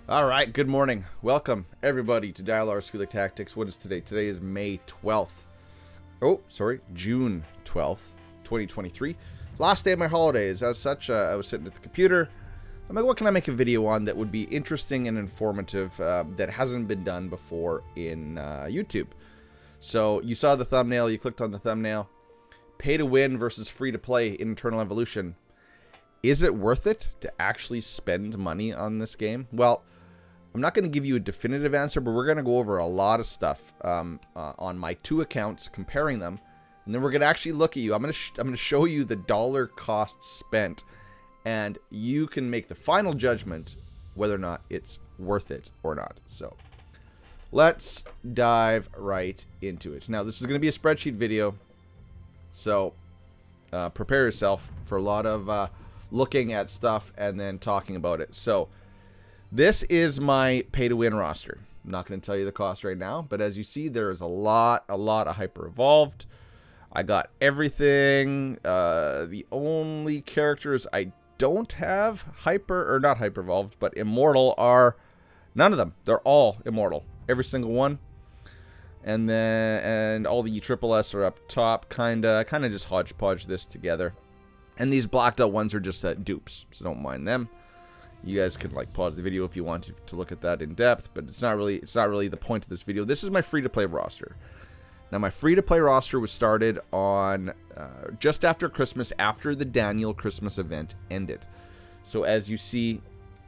Alright, good morning. Welcome, everybody, to Dialar's Field Tactics. What is today? Today is May 12th. Oh, sorry, June 12th, 2023. Last day of my holidays. As such, I was sitting at the computer. I'm like, what can I make a video on that would be interesting and informative that hasn't been done before in YouTube? So, you saw the thumbnail, you clicked on the thumbnail. Pay to win versus free to play in Eternal Evolution. Is it worth it to actually spend money on this game? Well, I'm not going to give you a definitive answer, but we're going to go over a lot of stuff on my two accounts, comparing them, and then we're going to actually look at you. I'm going to show you the dollar cost spent, and you can make the final judgment whether or not it's worth it or not. So, let's dive right into it. Now, this is going to be a spreadsheet video, so prepare yourself for a lot of looking at stuff and then talking about it. So, this is my pay-to-win roster. I'm not going to tell you the cost right now, but as you see, there is a lot of hyper-evolved. I got everything. The only characters I don't have not hyper-evolved, but immortal are none of them. They're all immortal. Every single one. And all the ESSS are up top. Kinda just hodgepodge this together. And these blacked out ones are just dupes, so don't mind them. You guys can pause the video if you want to look at that in depth, but it's not really the point of this video. This is my free-to-play roster. Now, my free-to-play roster was started on just after Christmas, after the Daniel Christmas event ended. So as you see,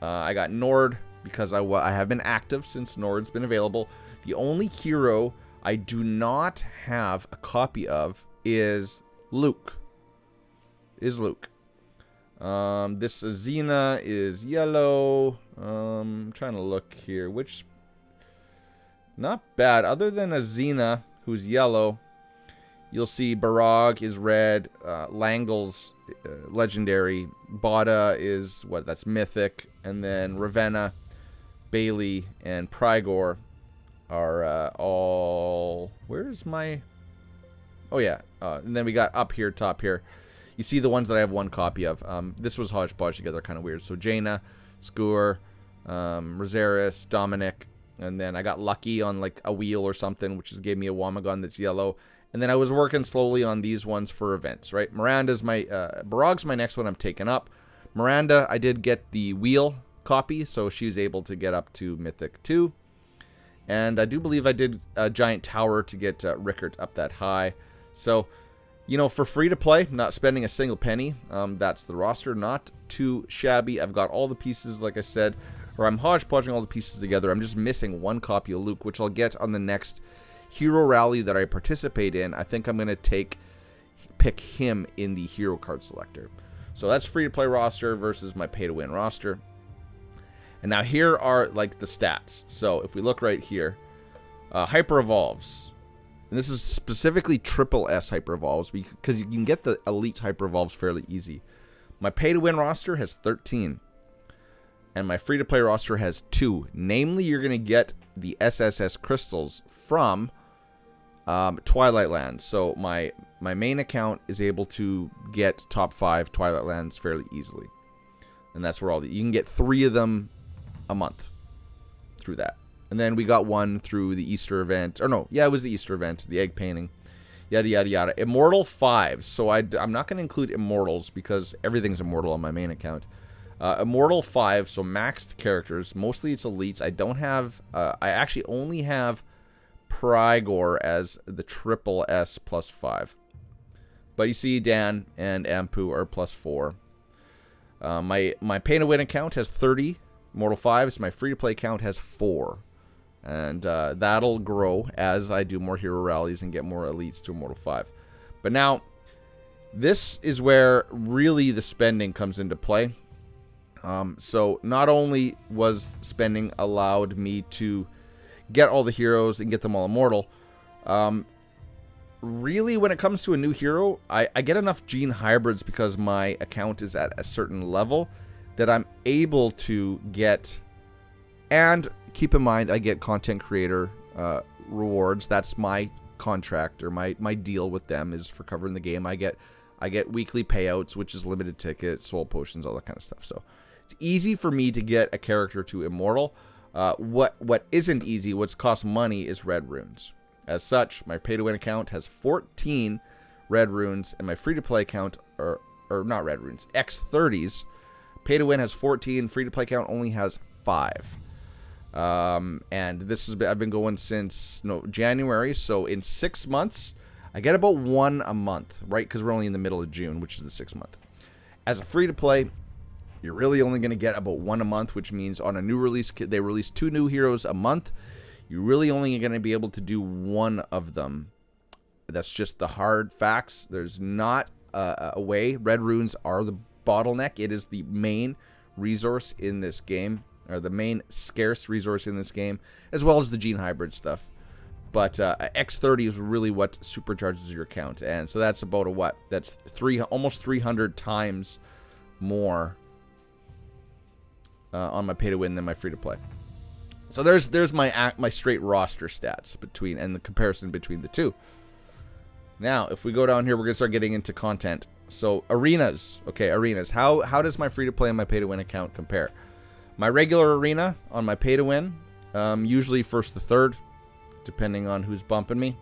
I got Nord because I have been active since Nord's been available. The only hero I do not have a copy of is Luke. This Xena is yellow. I'm trying to look here. Which, not bad. Other than a Xena, who's yellow, you'll see Barag is red. Langle's legendary. Bada is that's mythic. And then Ravenna, Bailey, and Prygor are all. Where's my? Oh yeah. And then we got up here, top here. You see the ones that I have one copy of. This was hodgepodge together, kind of weird. So Jaina, Skur, Rosaris, Dominic, and then I got lucky on a wheel or something, which just gave me a Wamagon that's yellow. And then I was working slowly on these ones for events, right? Miranda's Barag's my next one I'm taking up. Miranda, I did get the wheel copy, so she's able to get up to Mythic 2. And I do believe I did a Giant Tower to get Rickert up that high. So, for free to play, not spending a single penny, that's the roster. Not too shabby. I've got all the pieces, like I said, or I'm hodgepodging all the pieces together. I'm just missing one copy of Luke, which I'll get on the next hero rally that I participate in. I think I'm going to pick him in the hero card selector. So that's free to play roster versus my pay to win roster. And now here are the stats. So if we look right here, hyper evolves. And this is specifically triple S hyper evolves because you can get the elite hyper evolves fairly easy. My pay to win roster has 13. And my free to play roster has 2. Namely, you're going to get the SSS crystals from Twilight Lands. So my main account is able to get top 5 Twilight Lands fairly easily. And that's where you can get 3 of them a month through that. And then we got one through the Easter event. Or no, yeah, it was the Easter event. The egg painting. Yada, yada, yada. Immortal 5. So I'm not going to include Immortals because everything's Immortal on my main account. Immortal 5, so maxed characters. Mostly it's elites. I don't have... I actually only have Prygor as the triple S plus 5. But you see Dan and Ampu are plus 4. My pay-to-win account has 30 Immortal 5s. My free-to-play account has 4. And that'll grow as I do more hero rallies and get more elites to Immortal 5. But now, this is where really the spending comes into play. So not only was spending allowed me to get all the heroes and get them all immortal, really when it comes to a new hero, I get enough gene hybrids because my account is at a certain level that I'm able to get... And keep in mind, I get content creator rewards. That's my contract or my deal with them is for covering the game. I get weekly payouts, which is limited tickets, soul potions, all that kind of stuff. So easy for me to get a character to immortal. What isn't easy, what's cost money, is red runes. As such, my pay-to-win account has 14 red runes, and my free-to-play account, or not red runes, X30s. Pay-to-win has 14, free-to-play account only has 5. And this has been, I've been going since January, so in 6 months, I get about 1 a month, right? Because we're only in the middle of June, which is the 6th month. As a free-to-play, you're really only going to get about 1 a month, which means on a new release, they release 2 new heroes a month. You're really only going to be able to do 1 of them. That's just the hard facts. There's not a way. Red runes are the bottleneck. It is the main resource in this game, or the main scarce resource in this game, as well as the gene hybrid stuff. But X30 is really what supercharges your account, and so that's about a what? That's almost 300 times more on my pay to win than my free to play. So there's my straight roster stats and the comparison between the two. Now, if we go down here, we're gonna start getting into content. So arenas, okay, arenas. How does my free to play and my pay to win account compare? My regular arena on my pay to win, usually 1st to 3rd, depending on who's bumping me.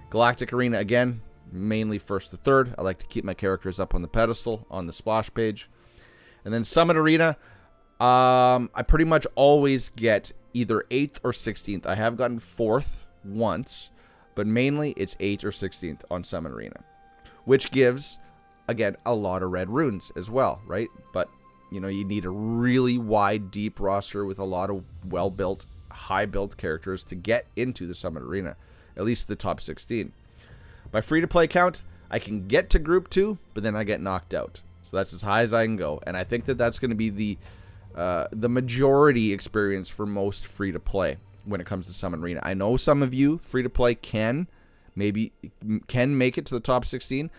Galactic arena, again, mainly 1st to 3rd. I like to keep my characters up on the pedestal on the splash page. And then Summit arena, I pretty much always get either 8th or 16th. I have gotten 4th once, but mainly it's 8th or 16th on Summit arena, which gives, again, a lot of red runes as well, right? But you need a really wide, deep roster with a lot of well-built, high-built characters to get into the Summit arena, at least the top 16. My free-to-play account, I can get to Group 2, but then I get knocked out. So that's as high as I can go, and I think that that's going to be the majority experience for most free-to-play when it comes to Summit arena. I know some of you free-to-play can make it to the top 16.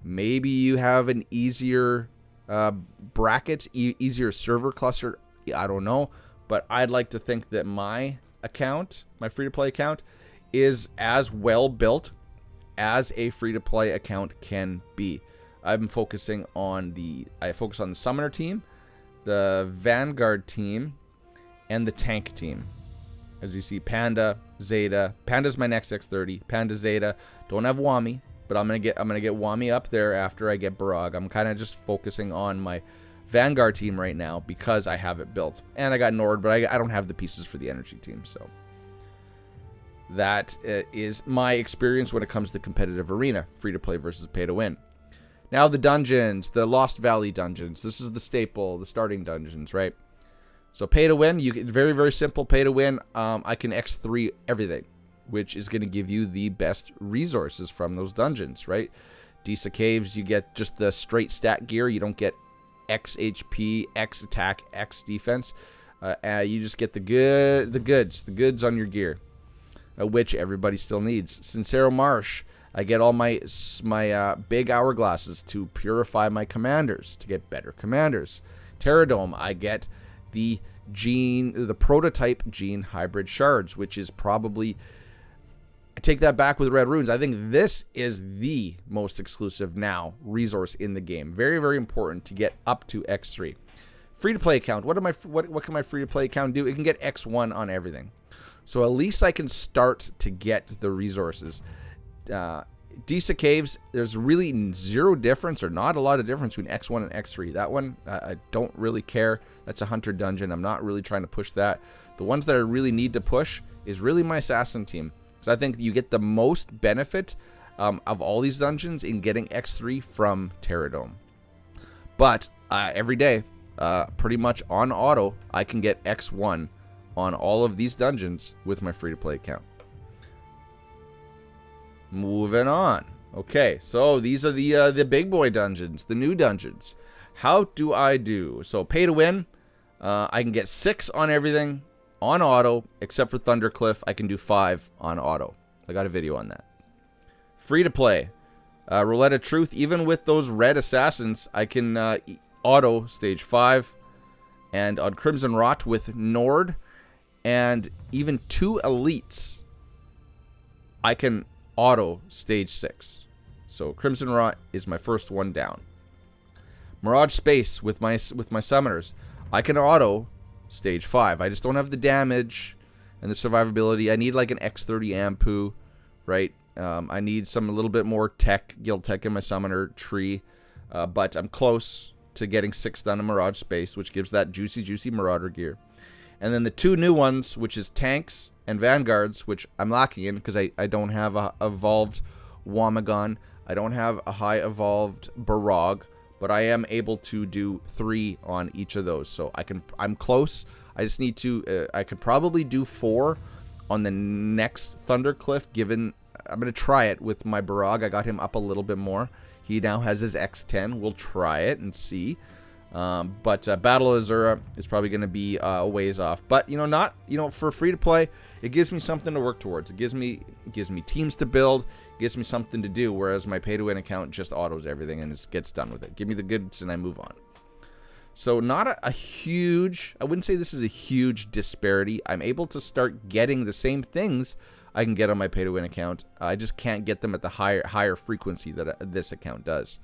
Maybe you have an easier bracket, easier server cluster. I don't know, but I'd like to think that my account, my free-to-play account, is as well built as a free-to-play account can be. I'm focusing on the summoner team, the Vanguard team, and the tank team. As you see, Panda, Zeta. Panda's my next X30. Panda, Zeta. Don't have Wami, but I'm gonna get Wami up there after I get Barag. I'm kind of just focusing on my Vanguard team right now because I have it built, and I got Nord, but I don't have the pieces for the energy team. So that is my experience when it comes to competitive arena, free to play versus pay to win. Now the dungeons, the Lost Valley dungeons. This is the staple, the starting dungeons, right? So pay to win, you get very, very simple pay to win. I can X3 everything, which is going to give you the best resources from those dungeons, right? Disa Caves, you get just the straight stat gear. You don't get X HP, X attack, X defense. You just get the goods on your gear, which everybody still needs. Sincero Marsh, I get all my big hourglasses to purify my commanders, to get better commanders. Terradome, I get the prototype gene hybrid shards, which is probably, I take that back with red runes, I think this is the most exclusive now resource in the game. Very, very important to get up to X3. Free to play account, what can my free to play account do? It can get X1 on everything. So at least I can start to get the resources. Disa Caves, there's really zero difference, or not a lot of difference between X1 and X3. That one, I don't really care. That's a hunter dungeon. I'm not really trying to push that. The ones that I really need to push is really my assassin team. So I think you get the most benefit of all these dungeons in getting X3 from Terradome. But every day, pretty much on auto, I can get X1 on all of these dungeons with my free-to-play account. Moving on. Okay, so these are the big boy dungeons, the new dungeons. How do I do? So pay to win, I can get 6 on everything on auto, except for Thundercliff. I can do 5 on auto. I got a video on that. Free to play, Roulette of Truth. Even with those red assassins, I can auto stage 5, and on Crimson Rot with Nord and even 2 elites, I can auto stage 6. So Crimson Rot is my first one down. Mirage Space with my summoners, I can auto stage 5. I just don't have the damage and the survivability. I need like an X30 Ampu, right? I need a little bit more tech, guild tech in my summoner tree. But I'm close to getting 6 done in Mirage Space, which gives that juicy Marauder gear. And then the 2 new ones, which is tanks and vanguards, which I'm lacking in because I don't have a evolved Wamagon. I don't have a high evolved Barog, but I am able to do 3 on each of those. So I'm close. I just need to, I could probably do 4 on the next Thundercliff, given, I'm going to try it with my Barog. I got him up a little bit more. He now has his X10. We'll try it and see. But Battle of Azura is probably going to be a ways off. But, for free to play, it gives me something to work towards. It gives me teams to build. It gives me something to do. Whereas my pay to win account just autos everything and it gets done with it. Give me the goods and I move on. So not a huge, I wouldn't say this is a huge disparity. I'm able to start getting the same things I can get on my pay to win account. I just can't get them at the higher frequency that this account does.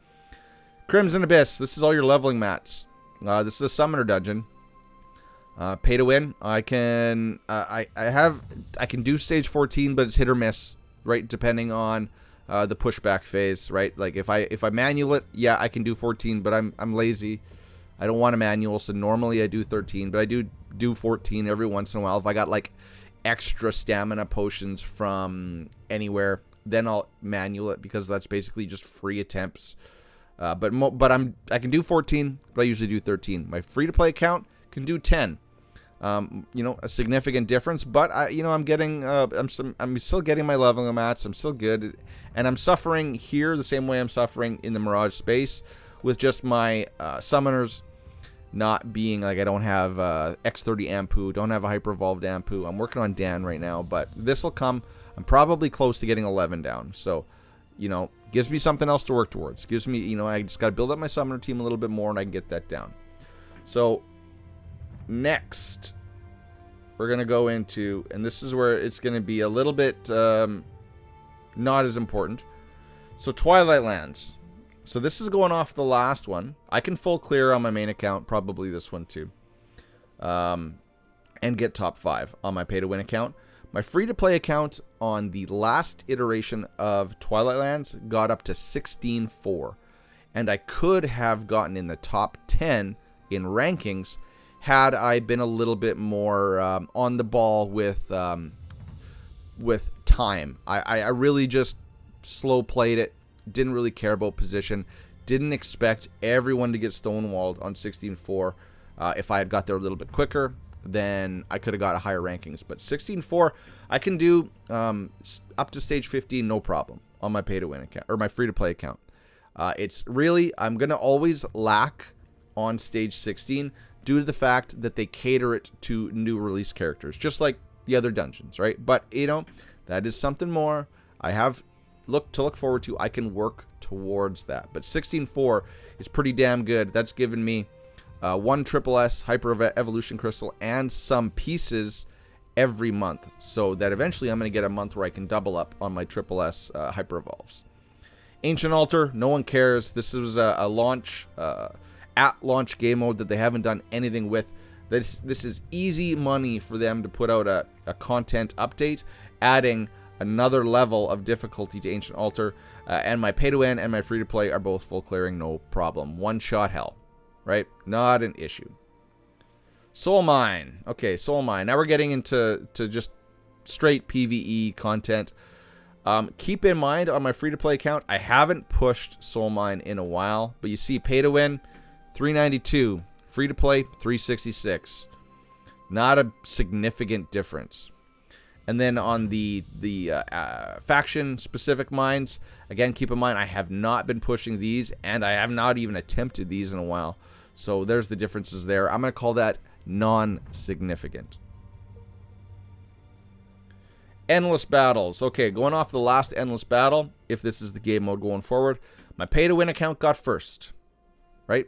Crimson Abyss, this is all your leveling mats. This is a summoner dungeon. Pay to win. I can do stage 14, but it's hit or miss, right? Depending on the pushback phase, right? Like if I manual it, yeah, I can do 14, but I'm lazy. I don't want a manual, so normally I do 13, but I do 14 every once in a while. If I got like extra stamina potions from anywhere, then I'll manual it because that's basically just free attempts. But I can do 14, but I usually do 13. My free-to-play account can do 10. A significant difference, but I'm getting, I'm still getting my leveling mats. I'm still good, and I'm suffering here the same way I'm suffering in the Mirage Space with just my summoners not being like I don't have X30 Ampu, don't have a hyper evolved Ampu. I'm working on Dan right now, but this will come. I'm probably close to getting 11 down, so gives me something else to work towards. Gives me, I just got to build up my summoner team a little bit more and I can get that down. So next we're going to go into, and this is where it's going to be a little bit not as important. So Twilight Lands. So this is going off the last one. I can full clear on my main account, probably this one too. And get top 5 on my pay to win account. My free-to-play account on the last iteration of Twilight Lands got up to 16.4. And I could have gotten in the top 10 in rankings had I been a little bit more on the ball with time. I really just slow played it. Didn't really care about position. Didn't expect everyone to get stonewalled on 16.4. If I had got there a little bit quicker, then I could have got a higher rankings. But 16.4, I can do up to stage 15, no problem, on my pay-to-win account, or my free-to-play account. It's really, I'm going to always lack on stage 16 due to the fact that they cater it to new release characters, just like the other dungeons, right? But, that is something more. I have to look forward to. I can work towards that. But 16.4 is pretty damn good. That's given me 1 triple S Hyper Evolution Crystal and some pieces every month, so that eventually I'm going to get a month where I can double up on my triple S Hyper Evolves. Ancient Altar, no one cares. This is a launch, at launch game mode that they haven't done anything with. This is easy money for them to put out a content update, adding another level of difficulty to Ancient Altar, and my pay-to-win and my free-to-play are both full clearing, no problem. One-shot hell, right? Not an issue. Soul Mine. Okay, Soul Mine. Now we're getting into just straight PvE content. Keep in mind, on my free-to-play account, I haven't pushed Soul Mine in a while, but you see pay-to-win, 392. Free-to-play, 366. Not a significant difference. And then on the faction-specific mines, again, keep in mind, I have not been pushing these, and I have not even attempted these in a while. So there's the differences there. I'm going to call that non-significant. Endless Battles. Okay, going off the last Endless Battle, if this is the game mode going forward, my pay-to-win account got first, right?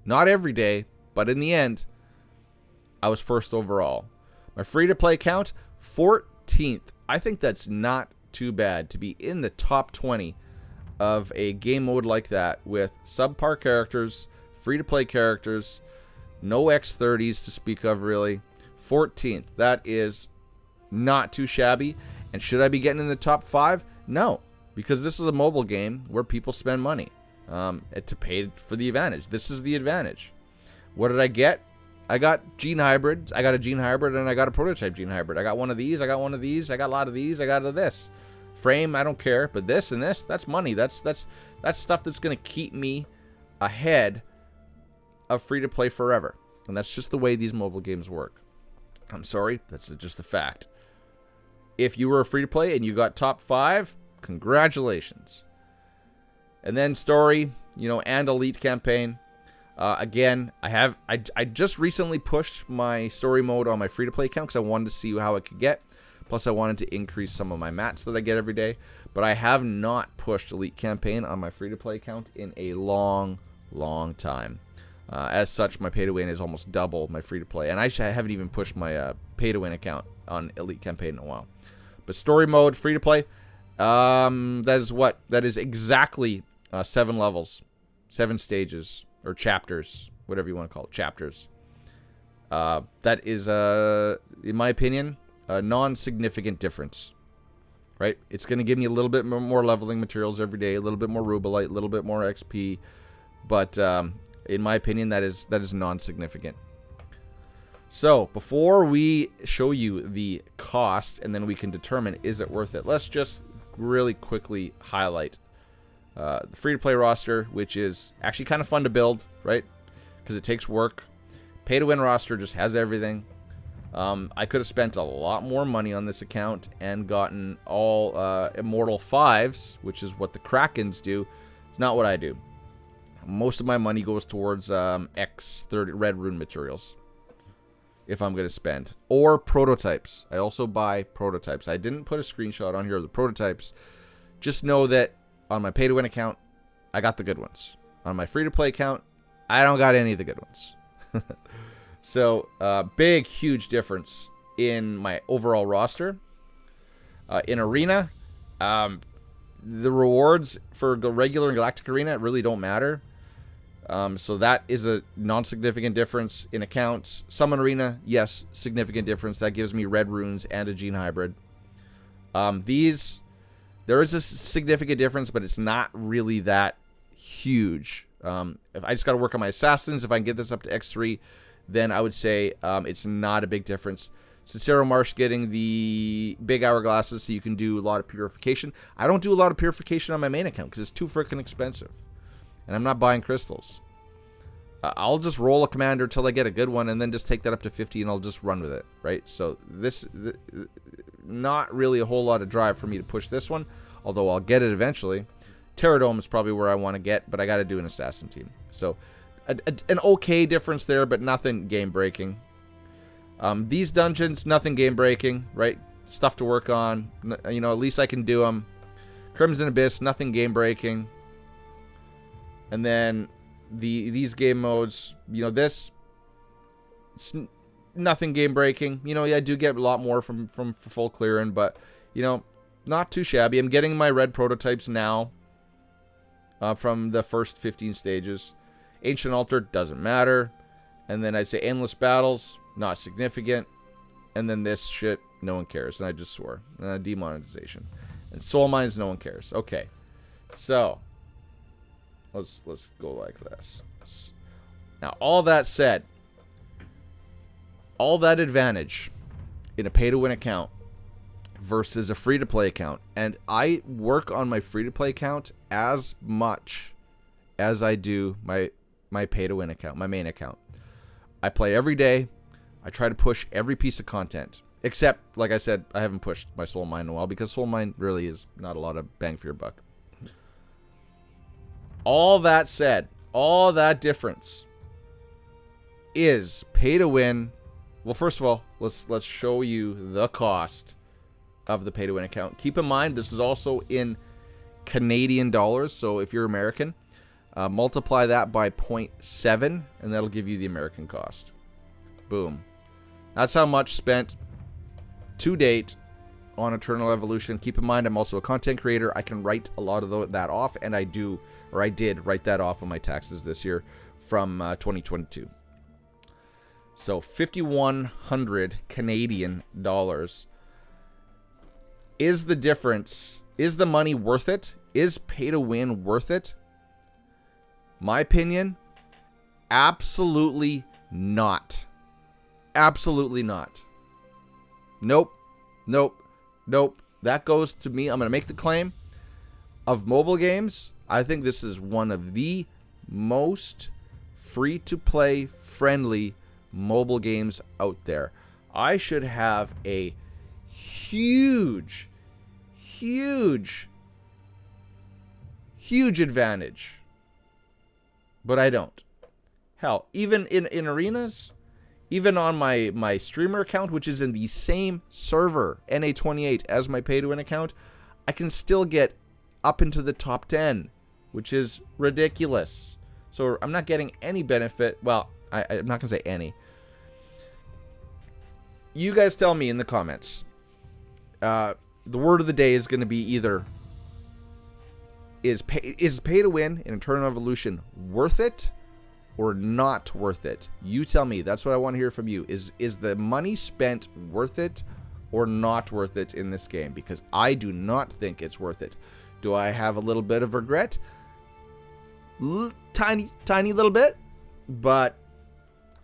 Not every day, but in the end, I was first overall. My free-to-play account, 14th. I think that's not too bad to be in the top 20 of a game mode like that with subpar characters, free-to-play characters. No X30s to speak of, really. 14th. That is not too shabby. And should I be getting in the top 5? No, because this is a mobile game where people spend money to pay for the advantage. This is the advantage. What did I get? I got gene hybrids. I got a gene hybrid and I got a prototype gene hybrid. I got one of these. I got one of these. I got a lot of these. I got of this. Frame, I don't care. But this and this, that's money. That's stuff that's going to keep me ahead of free-to-play forever. And that's just the way these mobile games work. I'm sorry. That's just a fact. If you were a free-to-play and you got top 5, congratulations. And then story, and elite campaign. Again, I just recently pushed my story mode on my free-to-play account because I wanted to see how it could get. Plus, I wanted to increase some of my mats that I get every day. But I have not pushed elite campaign on my free-to-play account in a long, long time. As such, my pay-to-win is almost double my free-to-play. And I haven't even pushed my pay-to-win account on elite campaign in a while. But story mode, free-to-play, that is exactly 7 levels, 7 stages. Or chapters, whatever you want to call it, chapters. That is, in my opinion, a non-significant difference, right? It's going to give me a little bit more leveling materials every day, a little bit more Rubelite, a little bit more XP, but in my opinion, that is non-significant. So, before we show you the cost, and then we can determine, is it worth it, let's just really quickly highlight the free-to-play roster, which is actually kind of fun to build, right? Because it takes work. Pay-to-win roster just has everything. I could have spent a lot more money on this account and gotten all Immortal 5s, which is what the Krakens do. It's not what I do. Most of my money goes towards X30 Red Rune materials, if I'm going to spend. Or prototypes. I also buy prototypes. I didn't put a screenshot on here of the prototypes. Just know that on my pay-to-win account, I got the good ones. On my free-to-play account, I don't got any of the good ones. So, big, huge difference in my overall roster. In Arena, the rewards for the regular and Galactic Arena really don't matter. So that is a non-significant difference in accounts. Summon Arena, yes, significant difference. That gives me red runes and a gene hybrid. There is a significant difference, but it's not really that huge. If I just got to work on my assassins, if I can get this up to X3, then I would say it's not a big difference. Sincero Marsh getting the big hourglasses so you can do a lot of purification. I don't do a lot of purification on my main account because it's too freaking expensive. And I'm not buying crystals. I'll just roll a commander till I get a good one and then just take that up to 50 and I'll just run with it, right? So not really a whole lot of drive for me to push this one, although I'll get it eventually. Terradome is probably where I want to get, but I got to do an assassin team. So an okay difference there, but nothing game-breaking. These dungeons, nothing game-breaking, right? Stuff to work on. At least I can do them. Crimson Abyss, nothing game-breaking. And then these game modes, this, it's nothing game-breaking. I do get a lot more from full clearing, but, not too shabby. I'm getting my red prototypes now from the first 15 stages. Ancient Altar, doesn't matter. And then I'd say Endless Battles, not significant. And then this shit, no one cares. And I just swore. Demonetization. And Soul Mines, no one cares. Okay. So, let's go like this. Now, all that said, all that advantage in a pay-to-win account versus a free-to-play account. And I work on my free-to-play account as much as I do my pay-to-win account, my main account. I play every day. I try to push every piece of content. Except, like I said, I haven't pushed my Soul Mine in a while because Soul Mine really is not a lot of bang for your buck. All that said, all that difference is pay-to-win. Well, first of all, let's show you the cost of the pay-to-win account. Keep in mind, this is also in Canadian dollars. So if you're American, multiply that by 0.7, and that'll give you the American cost. Boom. That's how much spent to date on Eternal Evolution. Keep in mind, I'm also a content creator. I can write a lot of that off, and I did write that off on my taxes this year from 2022. So 5,100 Canadian dollars. Is the difference, is the money worth it? Is pay to win worth it? My opinion, absolutely not. Absolutely not. Nope. Nope. Nope. That goes to me. I'm going to make the claim of mobile games. I think this is one of the most free-to-play friendly mobile games out there. I should have a huge advantage, but I don't. Hell, even in arenas, even on my streamer account, which is in the same server, NA28, as my pay-to-win account, I can still get up into the top 10, which is ridiculous. So I'm not getting any benefit. Well, I'm not going to say any. You guys tell me in the comments. The word of the day is going to be either is pay to win in Eternal Evolution worth it or not worth it? You tell me. That's what I want to hear from you. Is the money spent worth it or not worth it in this game? Because I do not think it's worth it. Do I have a little bit of regret? Tiny little bit. But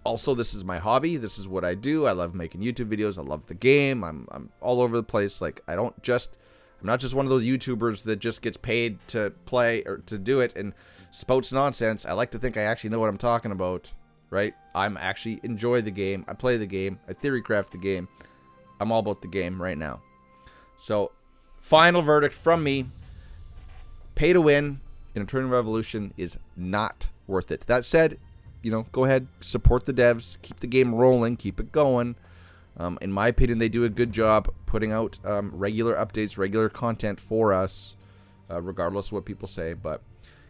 also, this is my hobby. This is what I do. I love making YouTube videos. I love the game. I'm all over the place. Like, I'm not just one of those YouTubers that just gets paid to play or to do it and spouts nonsense. I like to think I actually know what I'm talking about, right? I'm actually enjoy the game. I play the game. I theorycraft the game. I'm all about the game right now. So, final verdict from me. Pay to win in Eternal Revolution is not worth it. That said, go ahead, support the devs, keep the game rolling, keep it going. In my opinion, they do a good job putting out regular updates, regular content for us, regardless of what people say. But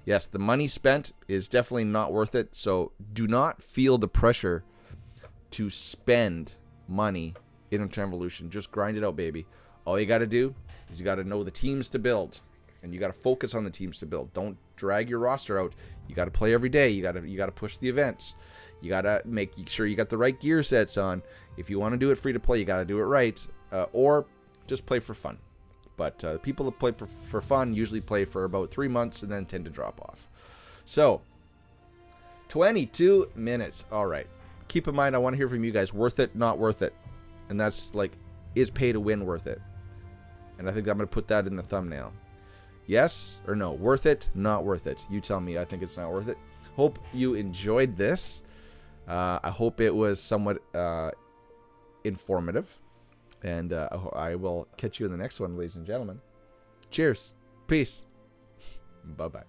yes, the money spent is definitely not worth it. So do not feel the pressure to spend money in Eternal Revolution. Just grind it out, baby. All you got to do is you got to know the teams to build. And you got to focus on the teams to build. Don't drag your roster out. You got to play every day. You got to push the events. You got to make sure you got the right gear sets on. If you want to do it free to play, you got to do it right. Or just play for fun. But people that play for fun usually play for about 3 months and then tend to drop off. So, 22 minutes. All right. Keep in mind, I want to hear from you guys. Worth it, not worth it. And that's like, is pay to win worth it? And I think I'm going to put that in the thumbnail. Yes or no? Worth it? Not worth it? You tell me. I think it's not worth it. Hope you enjoyed this. I hope it was somewhat informative. And I will catch you in the next one, ladies and gentlemen. Cheers. Peace. Bye-bye.